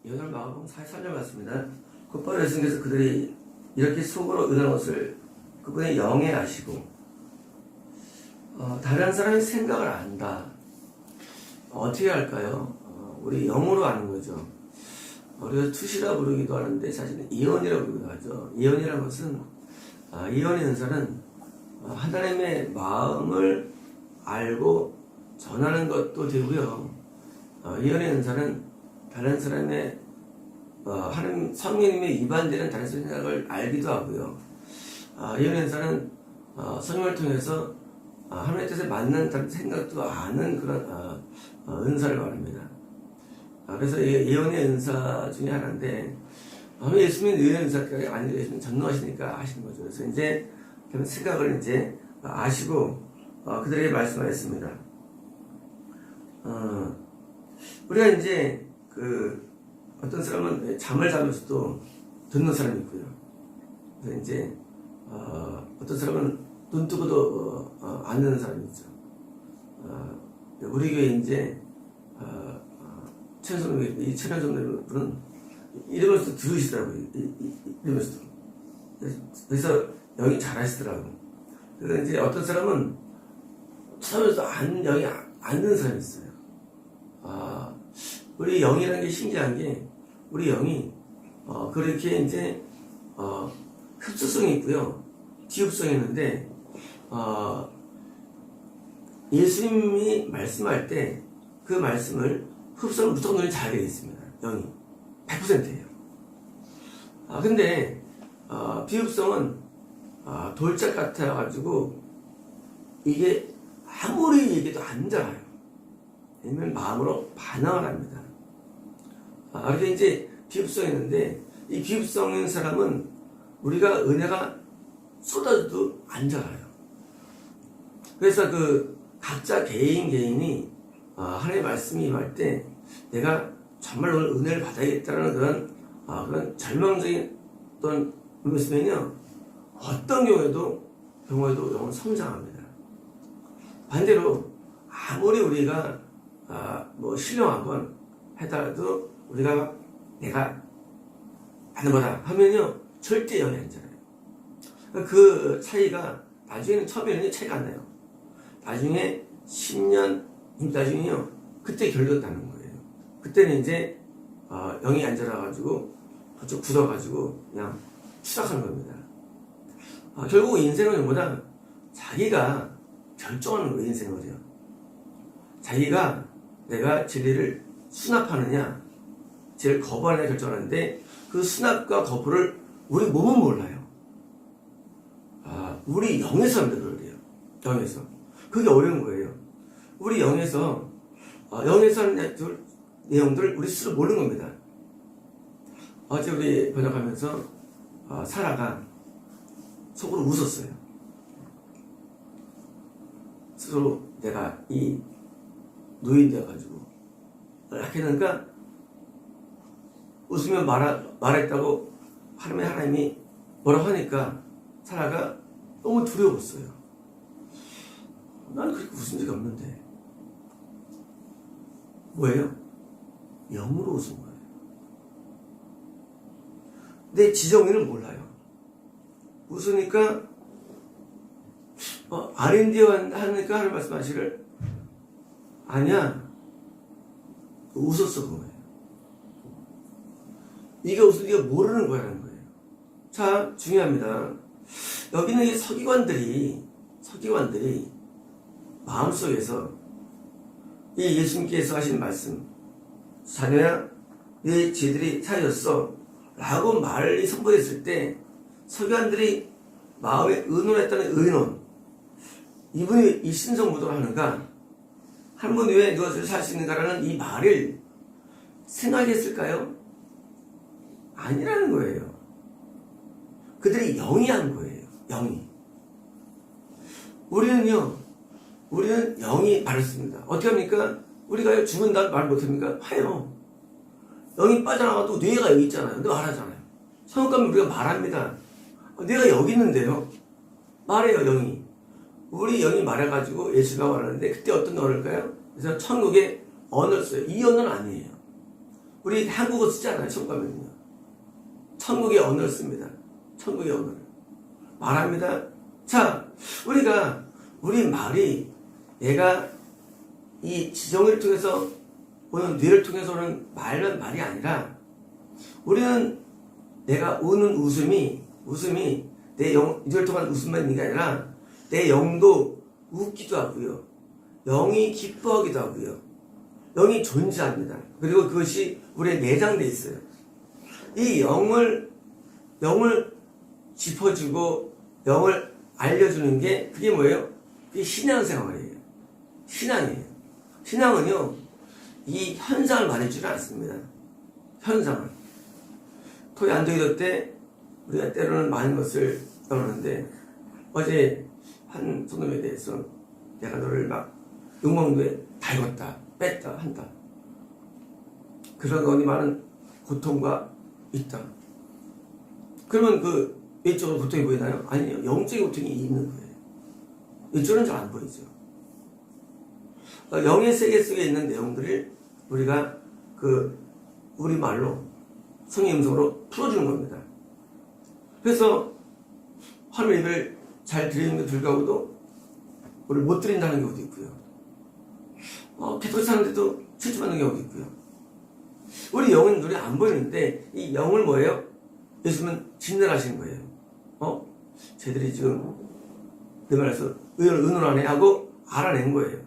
오늘 마가복음 43절 맞습니다. 곧바로 예수님께서 그들이 이렇게 속으로 의논한 것을 그분의 영에 아시고 다른 사람의 생각을 안다. 어떻게 할까요? 우리 영으로 아는 거죠. 우리가 투시라 부르기도 하는데 사실은 이언이라고 부르기도 하죠. 이언이라는 것은 이언의 은사는 하나님의 마음을 알고 전하는 것도 되고요. 이언의 은사는 다른 사람의 하나님 성령님의 위반되는 다른 생각을 알기도 하고요. 이언의 은사는 성령을 통해서 하나님의 뜻에 맞는 다른 생각도 아는 그런 은사를 말합니다. 그래서 예언의 은사 중에 하나인데 예수님은 예언의 은사가 아니라 예수님 전능하시니까 하시는 거죠. 그래서 이제 그런 생각을 이제 아시고 그들에게 말씀하였습니다. 우리가 이제 어떤 사람은 잠을 자면서도 듣는 사람이 있고요. 그래서 이제 어떤 사람은 눈 뜨고도 안 듣는 사람이 있죠. 우리 교회 이제 이 천연성대분은 이러면서도 들으시더라고요. 이러면서도. 그래서 영이 잘하시더라고요. 그래서 이제 어떤 사람은 처음에도 영이 안 듣는 사람이 있어요. 우리 영이라는 게 신기한 게 우리 영이 그렇게 이제 흡수성이 있고요. 뒤흡성이 있는데 예수님이 말씀할 때 그 말씀을 흡수는 무조건 눈이 잘 되어 있습니다. 영이 100%예요. 근데 비흡성은 돌짝 같아가지고 이게 아무리 얘기해도 안 자라요. 왜냐면 마음으로 반항을 합니다. 그렇게 이제 비흡성이 있는데 이 비흡성인 사람은 우리가 은혜가 쏟아져도 안 자라요. 그래서 각자 개인이 하나님의 말씀이 임할 때 내가 정말 오늘 은혜를 받아야겠다는 그런 절망적인 어떤 의미였으면요 어떤 경우에도 영은 성장합니다. 반대로 아무리 우리가 신령하건 하더라도 우리가 내가 하는 거다 하면요 절대 영이 안 자라요. 그 차이가 나중에는 처음에는 차이가 안 나요. 나중에 10년 나중에요 그때 결론이 나는 거예요. 그때는 이제 영이 안 자라가지고 그쪽 굳어가지고 그냥 추락하는 겁니다. 결국 인생은 뭐다 자기가 결정하는 거예요. 인생을요. 자기가 내가 진리를 수납하느냐 진리를 거부하느냐 결정하는데 그 수납과 거부를 우리 몸은 몰라요. 우리 영에서 합니다. 그러게요. 영에서. 그게 어려운 거예요. 우리 영에서 하는 내용들 우리 스스로 모르는 겁니다. 어제 우리 번역하면서 사라가 속으로 웃었어요. 스스로 내가 이 노인 되어가지고 이렇게 하니까 웃으며 말했다고 하나님이 뭐라고 하니까 사라가 너무 두려웠어요. 나는 그렇게 웃은 적이 없는데 뭐예요? 영으로 웃은 거예요. 내 지정의는 몰라요. 웃으니까 아린디어 하니까 하나님 말씀하시를 아니야 웃었어 그 거예요. 네가 웃은 네가 모르는 거라는 거예요. 자 중요합니다. 여기는 이 서기관들이 마음속에서 이 예수님께서 하신 말씀 자녀야 네 죄들이 사해졌어 라고 말이 선포됐을 때 서기관들이 마음에 의논했다는 의논 이분이 이 신성무도를 하는가 한 분 외에 누가 살 수 있는가라는 이 말을 생각했을까요? 아니라는 거예요. 그들이 영이 한 거예요. 영이. 우리는 영이 말했습니다. 어떻게 합니까? 우리가 죽은다 말 못합니까? 해요. 영이 빠져나가도 뇌가 여기 있잖아요. 근데 말하잖아요. 천국 가면 우리가 말합니다. 뇌가 여기 있는데요. 말해요, 영이. 우리 영이 말해가지고 예수가 말하는데 그때 어떤 언어일까요? 그래서 천국에 언어를 써요. 이 언어는 아니에요. 우리 한국어 쓰지 않아요. 천국 가면요. 천국의 언어를 씁니다. 천국의 언어를 말합니다. 자, 우리 말이 내가 이 지정을 통해서 오는 뇌를 통해서 오는 말이 아니라 우리는 내가 우는 웃음이 내 뇌를 통한 웃음만 있는 게 아니라 내 영도 웃기도 하고요. 영이 기뻐하기도 하고요. 영이 존재합니다. 그리고 그것이 우리에 내장되어 있어요. 이 영을 짚어주고 영을 알려주는 게 그게 뭐예요? 그게 신앙생활이에요. 신앙이에요. 신앙은요, 이 현상을 말해주지 않습니다. 현상을. 토요 안도기도 때 우리가 때로는 많은 것을 떠나는데 어제 한 손님에 대해서 내가 너를 막 욕먹는데 달궜다, 뺐다, 한다. 그런 거니 많은 고통과 있다. 그러면 그 외적으로 고통이 보이나요? 아니요. 영적인 고통이 있는 거예요. 외적으로는 잘 안 보이죠. 영의 세계 속에 있는 내용들을 우리가 우리 말로 성의 음성으로 풀어주는 겁니다. 그래서 하나님 예배를 잘 드리는데 불구하고도 우리를 못 드린다는 경우도 있고요. 개토 사는데도 실수받는 경우도 있고요. 우리 영은 눈에 안 보이는데 이 영을 뭐예요? 예수님은 진단하시는 거예요. 쟤들이 지금 내 말에서 의논하네 하고 알아낸 거예요.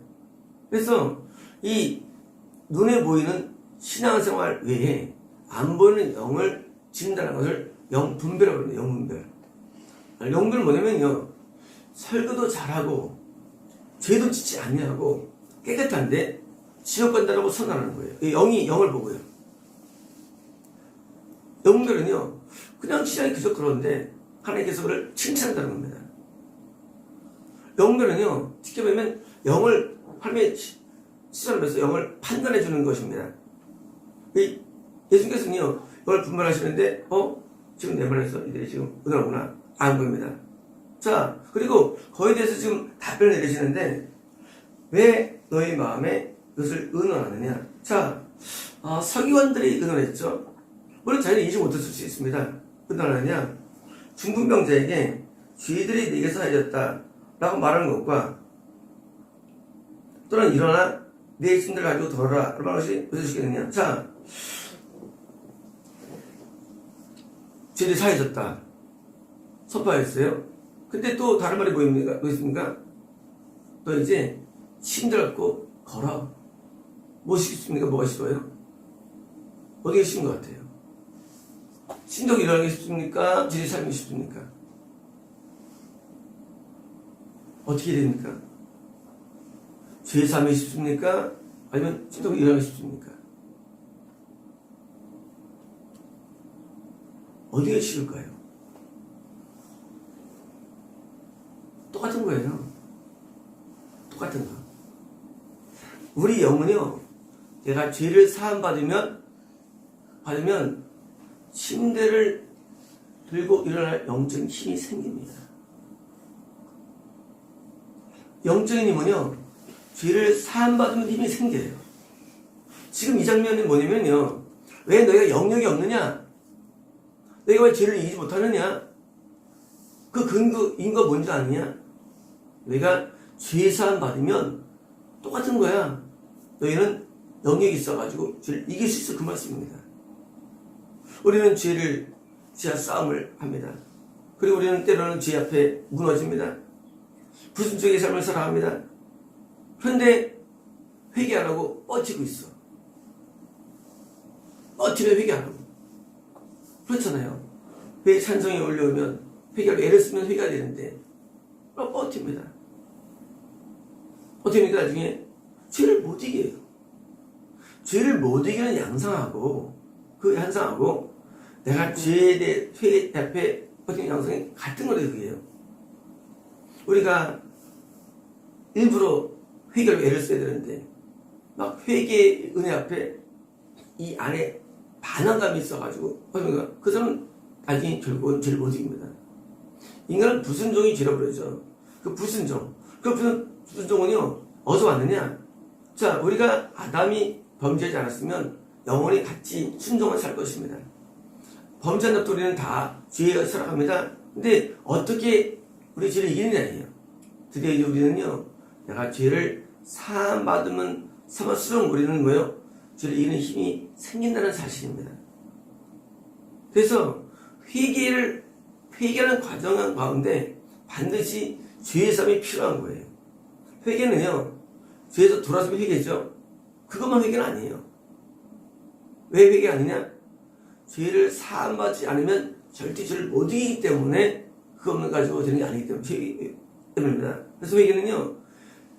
그래서 이 눈에 보이는 신앙생활 외에 안 보이는 영을 진단하는 것을 영분별이라고 합니다. 영분별. 영분별은 뭐냐면요, 설교도 잘하고 죄도 짓지 않냐고 깨끗한데 지옥 간다라고 선언하는 거예요. 영이 영을 보고요. 영분별은요, 그냥 시장이 그저 그런데 하나님께서 그를 칭찬한다는 겁니다. 영분별은요, 쉽게 보면 영을 하나님의 시선에서 영을 판단해 주는 것입니다. 예수님께서는요, 영을 분별하시는데 지금 내 말에서 이들이 지금 의논하구나 안 보입니다. 자, 그리고 거기에 대해서 지금 답변을 내리시는데 왜 너희 마음에 그것을 의논하느냐. 자, 서기관들이 의논했죠. 물론 자기는 이지 못했을 수 있습니다. 의논하느냐. 중풍병자에게 쥐들이 네게서 하였다 라고 말하는 것과 또는 일어나 내 짐들 가지고 돌아라 라는 것이 무슨 시겠느냐. 자, 쥐들이 사해졌다 선포하였어요. 근데 또 다른 말이 뭐 있습니까? 너 이제 침들 갖고 걸어. 뭐 시겠습니까? 뭐가 싫어요? 어디가 싫은 것 같아요? 신덕이 일어나기 쉽습니까? 쥐들이 살기 쉽습니까? 어떻게 됩니까? 죄 삶이 쉽습니까? 아니면 신덕이 일어나기 쉽습니까? 어디가 싫을까요? 똑같은 거예요. 똑같은 거. 우리 영은요, 내가 죄를 사함받으면 침대를 들고 일어날 영적인 힘이 생깁니다. 영적인 힘은요, 죄를 사함받으면 힘이 생겨요. 지금 이 장면이 뭐냐면요, 왜 너희가 영역이 없느냐? 너희가 왜 죄를 이기지 못하느냐? 그 근거가 뭔지 아느냐? 너희가 죄 사함받으면 똑같은 거야. 너희는 영역이 있어가지고 죄를 이길 수 있어. 그 말씀입니다. 우리는 죄와 싸움을 합니다. 그리고 우리는 때로는 죄 앞에 무너집니다. 불순종의 삶을 살아갑니다. 그런데 회개 안 하고 뻗치고 있어. 뻗치면 회개 안 하고. 그렇잖아요. 왜 찬성이 올려오면 회개하고 애를 쓰면 회개가 되는데 뻗칩니다. 어떻게 합니까? 나중에 죄를 못 이겨요. 죄를 못 이기는 양상하고 그 현상하고 내가 죄에 대해 회개 앞에 어떤 양상이 같은 거래요. 그게요. 우리가 일부러 회개로 애를 써야 되는데 막 회개의 은혜 앞에 이 안에 반항감이 있어가지고 그 사람은 나중에 결국은 죄를 못 이깁니다. 인간은 불순종이 죄라 그러죠. 그 불순종. 그 불순종은요, 어디서 왔느냐? 자, 우리가 아담이 범죄하지 않았으면 영원히 같이 순종을 살 것입니다. 범죄한 자도 우리는 다 죄가 살아갑니다. 근데 어떻게 우리 죄를 이기느냐예요. 드디어 이제 우리는요, 내가 죄를 사함받으면 사함할수록 우리는 뭐요? 죄를 이기는 힘이 생긴다는 사실입니다. 그래서 회개하는 과정 가운데 반드시 죄의 삶이 필요한 거예요. 회개는요, 죄에서 돌아서면 회개죠. 그것만 회개는 아니에요. 왜 회개 아니냐? 죄를 사함받지 않으면 절대 죄를 못 이기기 때문에 그것만 가지고 되는 게 아니기 때문입니다. 그래서 회개는요,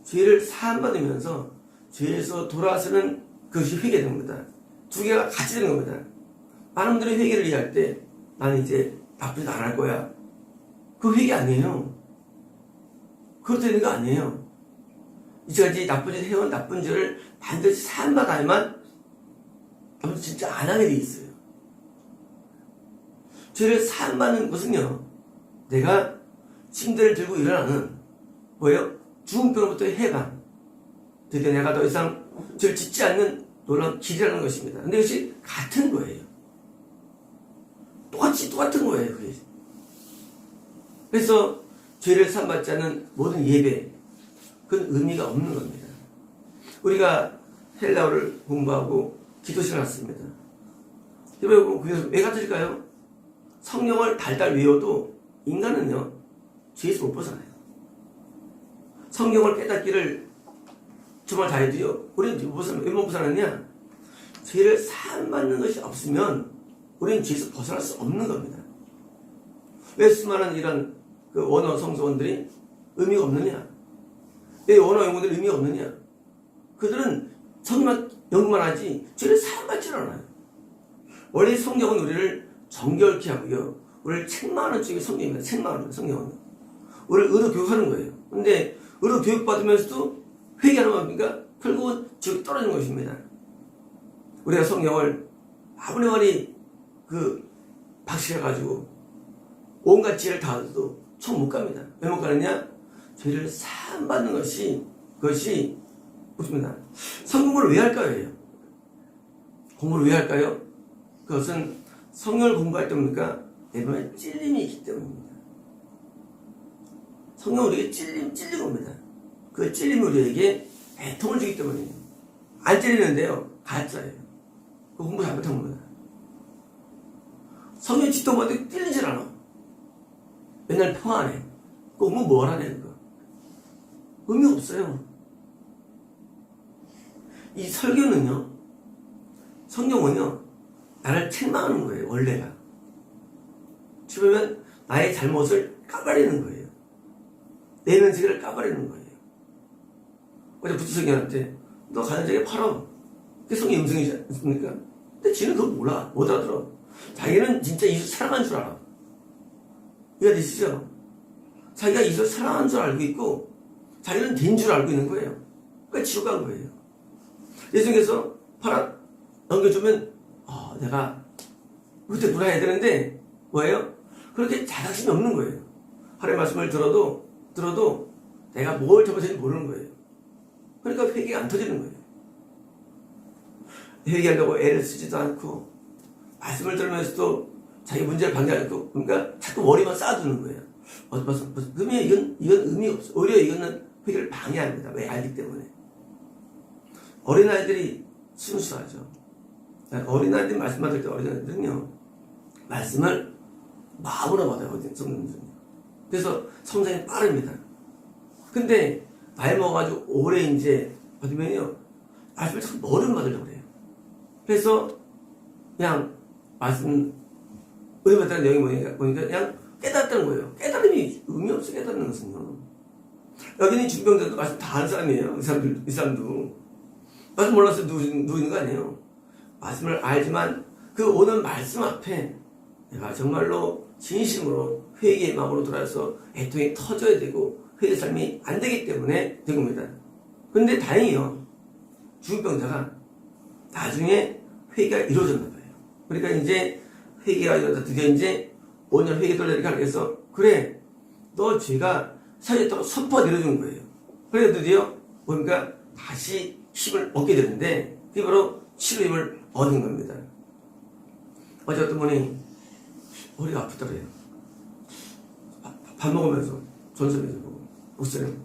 죄를 사함받으면서 죄에서 돌아서는 그것이 회개됩니다. 두 개가 같이 되는 겁니다. 많은 분들이 회개를 이해할 때 나는 이제 나쁜 짓 안 할 거야. 그거 회개 아니에요. 그렇게 되는 거 아니에요. 이제까지 나쁜 짓 해온 나쁜 죄를 반드시 사함받아야만 진짜 안 하게 돼 있어요. 죄를 사함받는 것은요, 내가 침대를 들고 일어나는 뭐예요? 죽음병으로부터 해방. 드디어 내가 더 이상 죄를 짓지 않는 놀라운 길이라는 것입니다. 근데 이것이 같은 거예요. 똑같은 거예요. 그게. 그래서 죄를 사함받지 않는 모든 예배, 그건 의미가 없는 겁니다. 우리가 헬라어를 공부하고 기도실을 갔습니다. 여러분, 그래서 왜 같을까요? 성경을 달달 외워도 인간은요, 죄에서 못 벗어나요. 성경을 깨닫기를 정말 다해도요, 우리는 왜 못 벗어나느냐? 죄를 사함받는 것이 없으면 우리는 죄에서 벗어날 수 없는 겁니다. 왜 수많은 이런 그 원어 성서원들이 의미가 없느냐? 왜 원어 연구들이 의미가 없느냐? 그들은 성경만 연구만 하지 죄를 사함받지 않아요. 원래 성경은 우리를 정결케 하고요, 우리를 책망하는 쪽이 성경입니다. 책망하는 성경은 우리를 의로 교육하는 거예요. 근데 의로 교육받으면서도 회개하는 겁니까? 결국은 지옥에 떨어지는 것입니다. 우리가 성경을 아무리 많이 박식해가지고 온갖 지혜를 다해도 총 못 갑니다. 왜 못 가느냐? 죄를 사함받는 그것이 무엇입니다. 성경을 왜 할까요? 공부를 왜 할까요? 그것은 성경을 공부할 때입니까? 내 마음에 찔림이 있기 때문입니다. 성경은 우리에게 찔린 겁니다. 그 찔림이 우리에게 애통을 주기 때문이에요. 안 찔리는데요, 가짜예요. 그 공부 잘못한 겁니다. 성경 지도봐도 찔리질 않아. 맨날 평안해. 그 공부 뭘 하냐, 그거. 의미 없어요. 이 설교는요, 성경은요, 나를 책망하는 거예요, 원래가. 그러면 나의 잘못을 까발리는 거예요. 내 면책을 까발리는 거예요. 어제 부처성경한테 너 가난자에게 팔아. 그게 성경 음성이지 않습니까? 근데 지는 그걸 몰라. 못 알아들어. 자기는 진짜 예수 사랑한 줄 알아. 이해가 되시죠? 자기가 예수 사랑한 줄 알고 있고 자기는 된 줄 알고 있는 거예요. 그러니까 지옥 간 거예요. 예수님께서 팔아 넘겨주면 내가 그때 물어야 되는데 뭐예요? 그렇게 자각심이 없는 거예요. 하나님의 말씀을 들어도 내가 뭘 잘못했는지 모르는 거예요. 그러니까 회개가 안 터지는 거예요. 회개하려고 애를 쓰지도 않고 말씀을 들으면서도 자기 문제를 방지하지 않고, 그러니까 자꾸 머리만 쌓아두는 거예요. 그러면 이건 의미 없어. 오히려 이거는 회개를 방해합니다. 왜? 알기 때문에. 어린아이들이 순수하죠. 어린아이들이 말씀 받을 때 어린아이들은요, 말씀을 마음으로 받아요. 성경은요. 그래서 성장이 빠릅니다. 근데 나이 먹어가지고 오래 이제 받으면요, 말씀을 자꾸 머리로 받으려고 그래요. 그래서 그냥 말씀 은혜 받다는 내용이 보니까 그냥 깨닫다는 거예요. 깨달음이 의미 없어. 깨닫는 것은요. 여기는 중병들도 말씀 다 아는 사람이에요. 이 사람도 말씀 몰라서 누워 있는 거 아니에요. 말씀을 알지만 그 오는 말씀 앞에 내가 정말로 진심으로 회개의 마음으로 돌아서 애통이 터져야 되고 회개 삶이 안 되기 때문에 된 겁니다. 근데 다행히요, 중병자가 나중에 회개가 이루어졌나 봐요. 그러니까 이제 회개가 이루어져 드디어 이제 5년 회개 돌려니까 그래서 그래, 너 죄가 사죄했다고 선포가 내려준 거예요. 그래서 드디어 보니까 다시 힘을 얻게 되는데 그게 바로 치료 힘을 얻은 겁니다. 어제 어떤 분이 허리가 아프더래요. 밥 먹으면서 전설에서 보고 목사님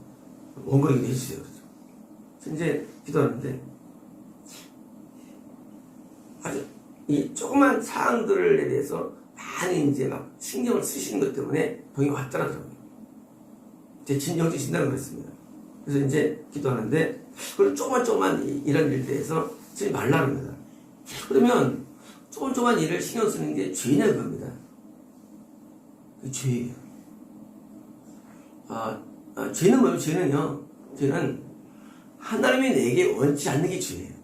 원거리기도 해주세요. 그래서 이제 기도하는데 아주 이 조그만 사항들에 대해서 많이 이제 막 신경을 쓰시는 것 때문에 병이 왔더라고요. 제 진정지 진단을 그랬습니다. 그래서 이제 기도하는데 그런 조그만 이런 일에 대해서 쓰지 말라 합니다. 그러면 조그만 일을 신경 쓰는 게 죄냐 그겁니다. 그 죄예요. 죄는 뭐예요? 죄는 하나님이 내게 원치 않는 게 죄예요.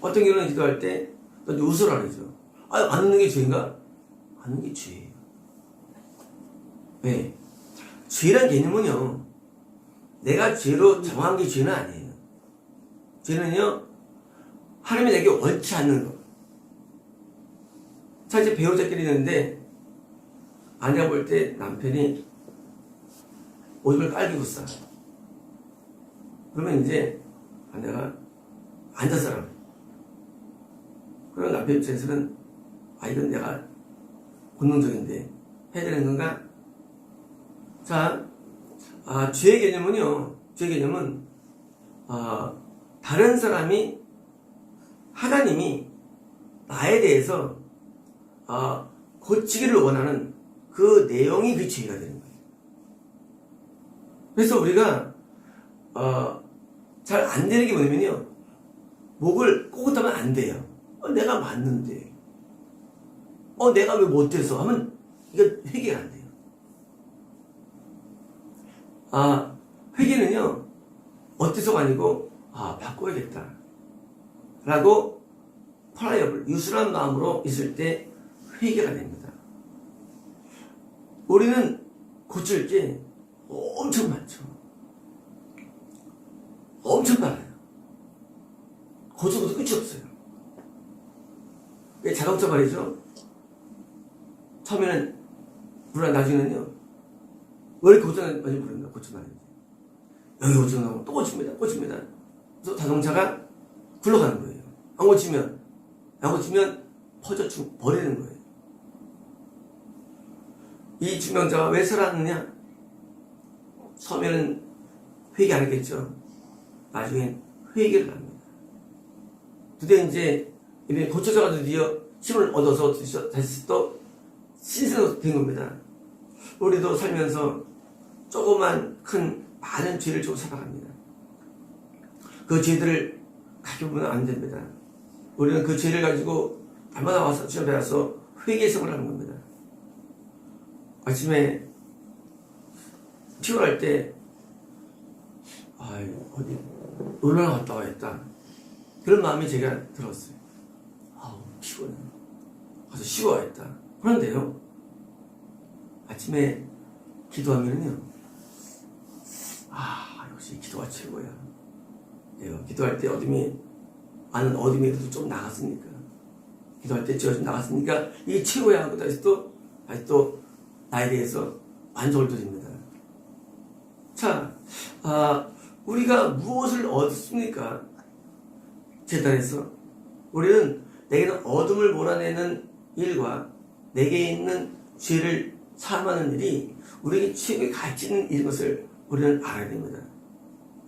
어떤 경우는 기도할 때 너 웃으라 그러죠. 안 웃는 게 죄인가? 안 웃는 게 죄예요. 왜? 죄란 개념은요, 내가 죄로 정한 게 죄는 아니에요. 죄는요, 하나님이 내게 원치 않는 거. 자, 이제 배우자끼리 있는데, 아내가 볼 때 남편이 오줌을 깔기고 싸. 그러면 이제 아내가 앉아서 하라고. 그럼 남편 입장에서는, 이건 내가 본능적인데, 해야 되는 건가? 자, 죄의 개념은요, 죄의 개념은, 다른 사람이, 하나님이 나에 대해서, 고치기를 원하는 그 내용이 그 죄가 되는 거예요. 그래서 우리가, 잘 안 되는 게 뭐냐면요, 목을 꼬고따면 안 돼요. 내가 맞는데. 내가 왜 못해서 하면, 이거 회개가 안 돼요. 회개는요, 어때서가 아니고, 바꿔야겠다. 라고, 펄라이어블, 유순한 마음으로 있을 때 회개가 됩니다. 우리는 고칠 게 엄청 많죠. 엄청 많아요. 고쳐도 끝이 없어요. 자동차 말이죠. 처음에는 물론 나중에는요, 왜 이렇게 고쳐나는지 모릅니다. 고쳐나는지. 여기 고쳐나고 또 고칩니다. 그래서 자동차가 굴러가는 거예요. 안 고치면 퍼져 버리는 거예요. 이 중명자가 왜 살았느냐? 처음에는 회개 안 했겠죠. 나중엔 회개를 합니다. 드디어 이제 이번에 고쳐져가 드디어 힘을 얻어서 다시 또 신생이 된 겁니다. 우리도 살면서 조그만 큰 많은 죄를 지고 살아갑니다. 그 죄들을 가져보면 안 됩니다. 우리는 그 죄를 가지고 날마다 와서 주님 앞에 와서 회개성을 하는 겁니다. 아침에 피곤할 때 어디 놀러 갔다 와야겠다. 그런 마음이 제가 들었어요. 피곤해. 가서 쉬어야겠다. 그런데요, 아침에 기도하면요, 역시 기도가 최고야. 내가 기도할 때 아는 어둠이 좀 나갔으니까. 기도할 때 좀 나갔으니까 이게 최고야 하고 다시 또 나에 대해서 만족을 드립니다. 자, 우리가 무엇을 얻습니까? 제단에서 우리는 내게는 어둠을 몰아내는 일과 내게 있는 죄를 사함하는 일이 우리에게 최고의 가치 있는 일인 것을 우리는 알아야 됩니다.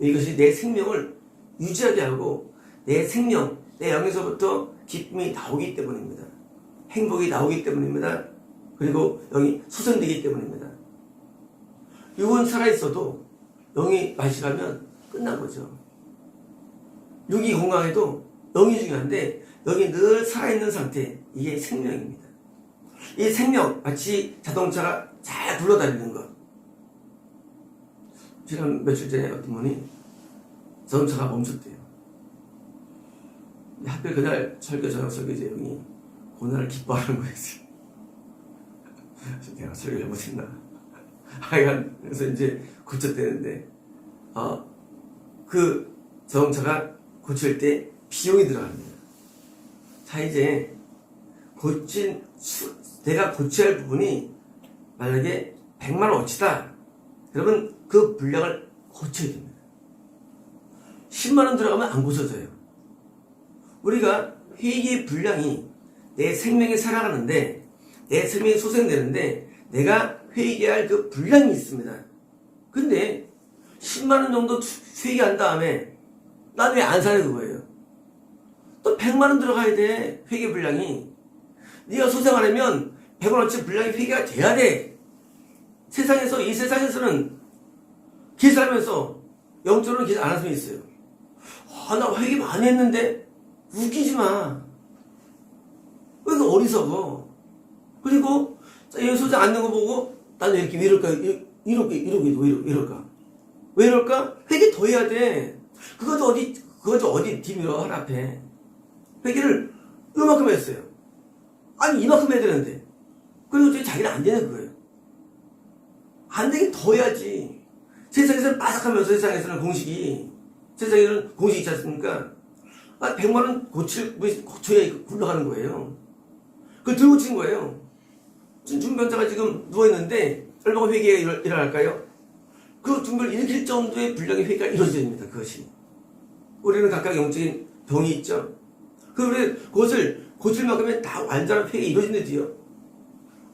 이것이 내 생명을 유지하게 하고 내 생명, 내 영에서부터 기쁨이 나오기 때문입니다. 행복이 나오기 때문입니다. 그리고 영이 소생되기 때문입니다. 육은 살아있어도 영이 마시가면 끝난 거죠. 육이 건강해도 영이 중요한데 영이 늘 살아있는 상태, 이게 생명입니다. 이 생명, 마치 자동차가 잘 굴러다니는 것. 지난 며칠 전에 어떤 분이 자동차가 멈췄대요. 하필 그날 저녁 설교제 형이 고난을 기뻐하는 거였어요. 내가 설교 잘못했나. 하여간, 그래서 이제 고쳤대는데, 그 자동차가 고칠 때 비용이 들어갑니다. 자, 이제, 내가 고쳐야 할 부분이 만약에 100만원어치다. 그러면 그 분량을 고쳐야 됩니다. 10만원 들어가면 안 고쳐져요. 우리가 회개의 분량이 내 생명에 살아가는데 내 생명이 소생되는데 내가 회개할 그 분량이 있습니다. 근데 10만 원 정도 회개한 다음에 난 왜 안 사냐 그거예요. 또 100만 원 들어가야 돼. 회개 분량이. 네가 소생하려면 100원어치 분량이 회개가 돼야 돼. 세상에서 이 세상에서는 계산하면서 영적으로 계산 안 할 수 있어요. 나 회개 많이 했는데 웃기지 마. 그러니까 어리석어. 그리고 여기 소장 안 된 거 보고 나는 이렇게 왜 이럴까? 왜 이럴까? 왜 이럴까? 회개 더 해야 돼. 그것도 어디 뒤밀어 하나 앞에. 회개를 이만큼 했어요. 아니 이만큼 해야 되는데. 그리고 자기는 안 되는 거예요. 안 되긴 더 해야지. 세상에서는 바삭하면서 세상에서는 공식이 있지 않습니까? 100만 원 고쳐야 굴러가는 거예요. 그걸 들고 친 거예요. 지금 중병자가 지금 누워있는데 얼마나 회개가 일어날까요? 그 중병을 일으킬 정도의 분량의 회개가 이루어져야 됩니다. 그것이. 우리는 각각 영적인 병이 있죠. 그것을 고칠 만큼은 다 완전한 회개가 이루어진대도요.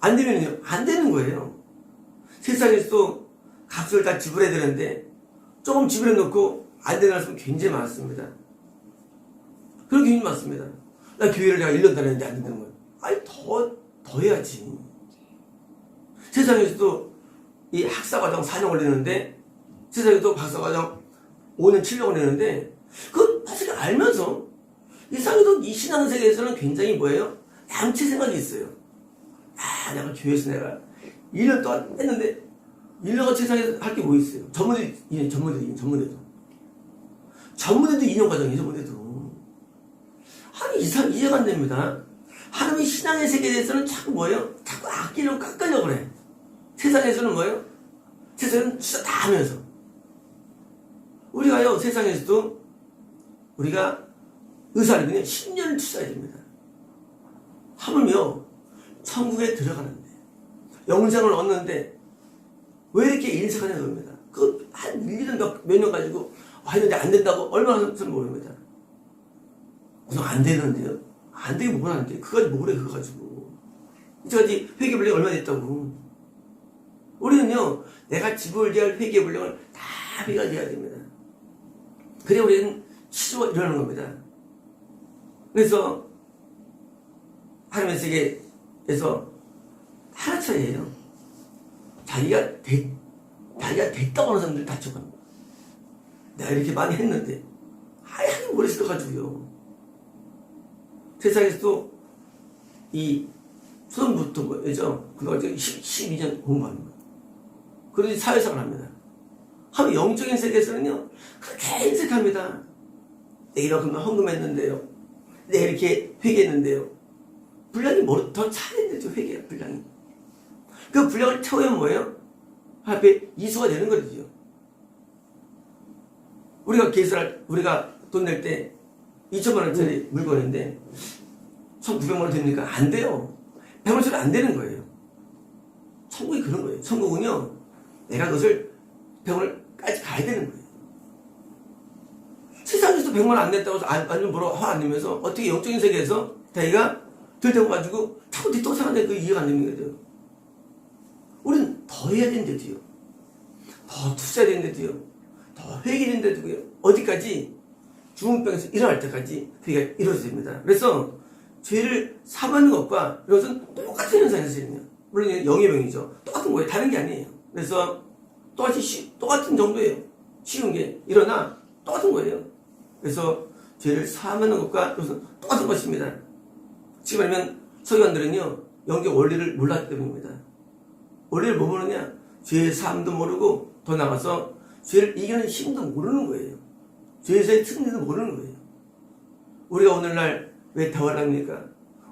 안 되면요. 안 되는 거예요. 세상에서도 값을 다 지불해야 되는데 조금 지불해 놓고 안 되는 말씀은 굉장히 많습니다. 그런 굉장히 많습니다. 나 교회를 내가 1년 다녔는데 안 된다는 거예요. 아니 더 해야지. 세상에서도 이 학사과정 4년 걸리는데 세상에도 박사과정 5년 7년 걸리는데 그거 사실 알면서 이상에도 이 신앙 세계에서는 굉장히 뭐예요? 양치 생각이 있어요. 내가 교회에서 내가 1년 동안 했는데 1년간 세상에서 할 게 뭐 있어요? 전문대도 2년 과정이에요. 전문대도. 아니 이해가 안 됩니다. 하나님의 신앙의 세계에 대해서는 자꾸 뭐예요? 자꾸 아끼려고 깎으려고 그래. 세상에서는 뭐예요? 세상은 진짜 다 하면서 우리가요 세상에서도 우리가 의사라면 10년을 투자해야 됩니다. 하물며 천국에 들어가는데 영생을 얻는데 왜 이렇게 인색하냐 그럽니다. 그 한 1년 몇 년 가지고 했는데 안 된다고 얼마나 선을 모릅니다. 우선 안 되는데요. 안 되게 뭘 하는데 그까지 뭐래 그거 가지고 이제까지 회개 분량이 얼마나 됐다고. 우리는요 내가 지불해야 할 회개 분량을 다 회개가 돼야 됩니다. 그래 우리는 치료가 일어나는 겁니다. 그래서 하나님의 세계에서 하나차이에요. 자기가 됐다고 하는 사람들 다쳐갑니다. 내가 이렇게 많이 했는데 하얀 머리 쓰러가지고요. 세상에서도 이 초등부터 뭐죠? 그거 12년 공부하는 거예요. 그러지 사회생활 합니다. 하면 영적인 세계에서는요 그렇게 인색합니다. 내가 이렇게 헌금했는데요. 내가 이렇게 회개했는데요. 분량이 더 차야 되죠. 회개 분량이. 그 분량을 채우면 뭐예요? 앞에 이수가 되는 거죠. 우리가 돈 낼 때 2천만 원짜리 물건인데 1,900만 원 됩니까? 안 돼요. 100만 원짜리 안 되는 거예요. 천국이 그런 거예요. 천국은요 내가 그것을 100원까지 가야 되는 거예요. 세상에서 100만 원 안 냈다고 해서 완전 뭐라고 화 안 내면서 어떻게 영적인 세계에서 자기가 들대고 가지고 자꾸 뒷돈 사는데 그 이해가 안 되는 거죠. 우리는 더 해야 되는데도요. 더 투자해야 되는데도요. 더 회개해야 되는데도요. 어디까지? 중풍병에서 일어날 때까지 회개가 이루어져야 됩니다. 그래서 죄를 사모하는 것과 이것은 똑같은 현상이거든요. 물론 영의 병이죠. 똑같은 거예요. 다른 게 아니에요. 그래서 똑같은 정도예요. 쉬운 게 일어나 똑같은 거예요. 그래서 죄를 사모하는 것과 이것은 똑같은 것입니다. 지금 말하면 서기관들은요 영적 원리를 몰랐기 때문입니다. 원리를 뭐 모르냐? 죄의 사함도 모르고 더 나가서 죄를 이기는 힘도 모르는 거예요. 죄에서의 승리도 모르는 거예요. 우리가 오늘날 왜 대환란입니까?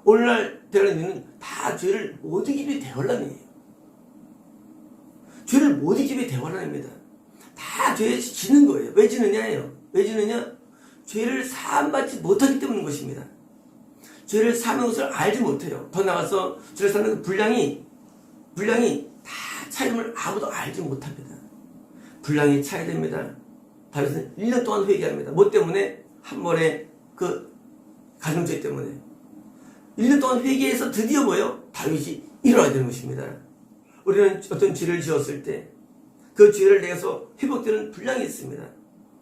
오늘날 대환란은 다 죄를 못 이기는 대환란이에요. 죄를 못 이기는 대환란입니다. 다 죄에 지는 거예요. 왜 지느냐예요. 왜 지느냐? 죄를 사함받지 못하기 때문인 것입니다. 죄를 사는 것을 알지 못해요. 더 나가서 죄를 사는 그 분량이 다 차임을 아무도 알지 못합니다. 분량이 차야 됩니다. 다윗은 1년 동안 회개합니다. 뭐 때문에? 한 번에 그 가정죄 때문에 1년 동안 회개해서 드디어 뭐예요? 다윗이 일어나야 되는 것입니다. 우리는 어떤 죄를 지었을 때 그 죄를 내서 회복되는 분량이 있습니다.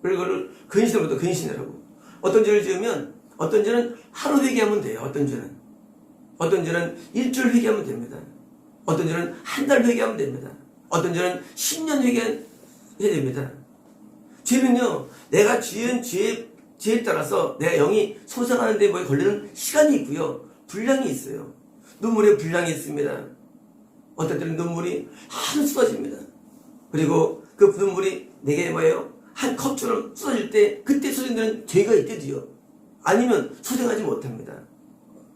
그걸 근신으로부터 근신을 하고, 어떤 죄를 지으면 어떤 죄는 하루 회개하면 돼요. 어떤 죄는 일주일 회개하면 됩니다. 어떤 죄는 한 달 회개하면 됩니다. 어떤 죄는 10년 회개해야 됩니다. 죄는요, 내가 지은 죄에 따라서 내가 영이 소생하는 데 걸리는 시간이 있고요, 분량이 있어요. 눈물에 분량이 있습니다. 어떤 때는 눈물이 하루 쏟아집니다. 그리고 그 눈물이 내게 뭐예요? 한 컵처럼 쏟아질 때 그때 쏟아지는 죄가 있대도요. 아니면 소생하지 못합니다.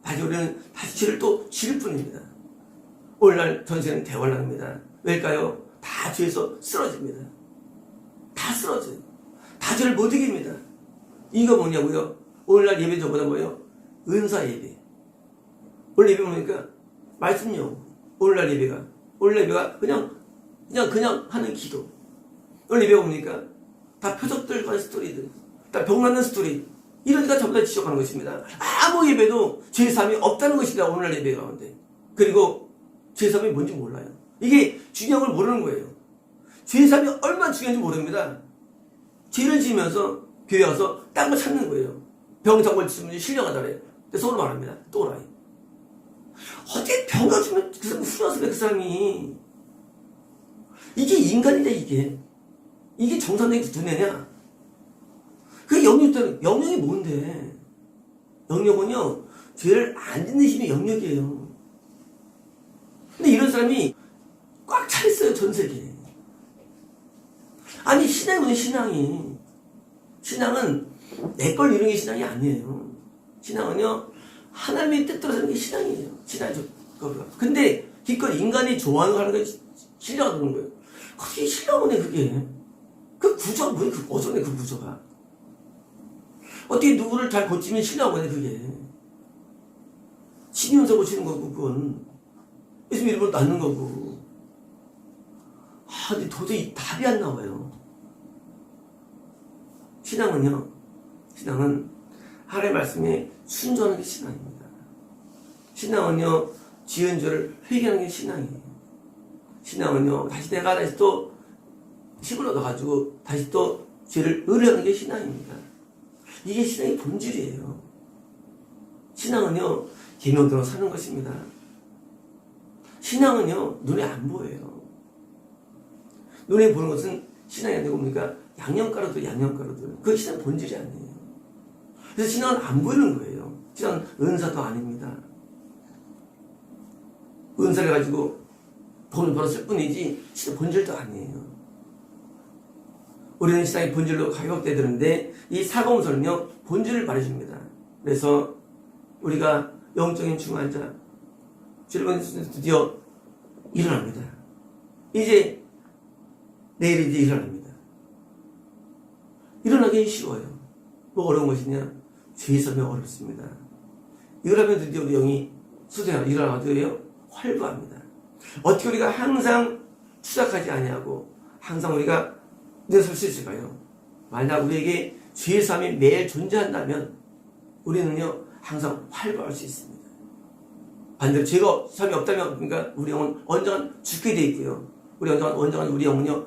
다시 우리는 다시 죄를 또 지을 뿐입니다. 오늘날 전세는 대환란입니다. 왜일까요? 다 죄에서 쓰러집니다. 다 쓰러져요. 다 죄를 못 이깁니다. 이거 뭐냐고요? 오늘날 예배 저보다 뭐예요? 은사 예배. 오늘 예배 보니까 말씀요. 오늘날 예배가 그냥 하는 기도. 오늘 예배 보니까 다 표적들 관한 스토리들, 다 병나는 스토리, 이런 데가 전부 다 지적하는 것입니다. 아무 예배도 죄사함이 없다는 것이다. 오늘날 예배 가운데. 그리고 죄사함이 뭔지 몰라요. 이게 중요한 걸 모르는 거예요. 죄사함이 얼마나 중요한지 모릅니다. 죄를 지으면서 교회 와서 딴 거 찾는 거예요. 병장을 치면 신령하다래. 속으로 말합니다. 또라이. 어떻게 병을 주면 그 사람 훌륭하세요, 그 사람이. 이게 인간이다, 이게. 이게 정상적인 두뇌냐? 그게 영역이 뭔데? 영역은요, 죄를 안 짓는 힘이 영역이에요. 근데 이런 사람이 꽉 차 있어요, 전 세계에. 아니, 신앙이 뭐냐, 신앙이. 신앙은 내 걸 이루는 게 신앙이 아니에요. 신앙은요, 하나님의 뜻대로 사는 게 신앙이에요. 신앙이 거기가. 근데 기껏 인간이 좋아하는 거 하는 게 신뢰가 되는 거예요. 그게 신뢰하네, 그게. 그 구조가 뭐야, 어쩌네, 그 구조가. 어떻게 누구를 잘 고치면 신뢰하고네, 그게. 신윤서 고치는 거고, 그건. 예수님 이름으로 낳는 거고. 근데 도저히 답이 안 나와요. 신앙은 하나님의 말씀에 순종하는 게 신앙입니다. 신앙은요, 지은 죄를 회개하는 게 신앙이에요. 신앙은요, 내가 다시 또 힘을 얻어가지고 다시 또 죄를 의뢰하는 게 신앙입니다. 이게 신앙의 본질이에요. 신앙은요, 계명대로 사는 것입니다. 신앙은요, 눈에 안 보여요. 눈에 보는 것은 신앙이 아니고 뭡니까? 양념가루들. 그게 신앙 본질이 아니에요. 그래서 신앙은 안 보이는 거예요. 신앙은 은사도 아닙니다. 은사를 가지고 돈을 벌었을 뿐이지 신앙 본질도 아니에요. 우리는 신앙의 본질로 가격되드는데 이 사과음서는요, 본질을 말해줍니다. 그래서 우리가 영적인 중환자 주일은 드디어 일어납니다. 내일 일어납니다. 일어나기 쉬워요. 뭐 어려운 것이냐? 죄사함이 어렵습니다. 일어나면 드디어 우리 영이 수대하고 일어나도요, 활보합니다. 어떻게 우리가 항상 추락하지 아니하고 항상 우리가 내설 수 있을까요? 만약 우리에게 죄사함이 매일 존재한다면 우리는요, 항상 활보할 수 있습니다. 반대로 죄사함이 없다면, 그러니까 우리 영은 언젠간 죽게 되어 있고요. 언젠간 우리 영은요,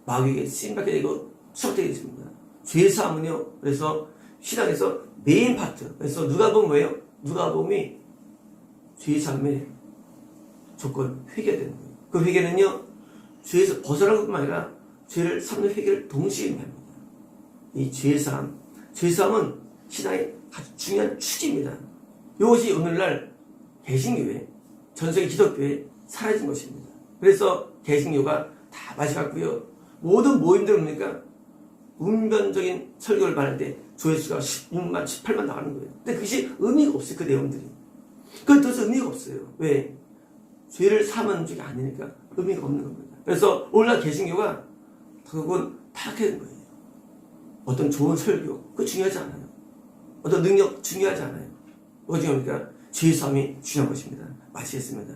마귀에게 쓰임받게 되고 추락되게 있습니다. 죄사함은요, 그래서 신앙에서 메인 파트. 그래서 누가복음 뭐예요? 누가복음이 죄사함의 조건, 회개가 되는 거예요. 그 회개는요, 죄에서 벗어나는 것뿐만 아니라 죄를 삼는 회개를 동시에 의미합니다. 이 죄사함은 신앙의 아주 중요한 축입니다. 이것이 오늘날 개신교회, 전세계 기독교에 사라진 것입니다. 그래서 개신교가 다 맞이갔고요. 모든 모임들 뭡니까? 운변적인 설교를 말할 때 조회수가 16만, 18만 나가는 거예요. 근데 그것이 의미가 없어요, 그 내용들이. 그건 도대체 의미가 없어요. 왜? 죄를 사하는 쪽이 아니니까 의미가 없는 겁니다. 그래서 오늘날 개신교가 결국은 타락해야 되는 거예요. 어떤 좋은 설교, 그거 중요하지 않아요. 어떤 능력 중요하지 않아요. 뭐가 중요합니까? 죄사함이 중요한 것입니다. 마치겠습니다.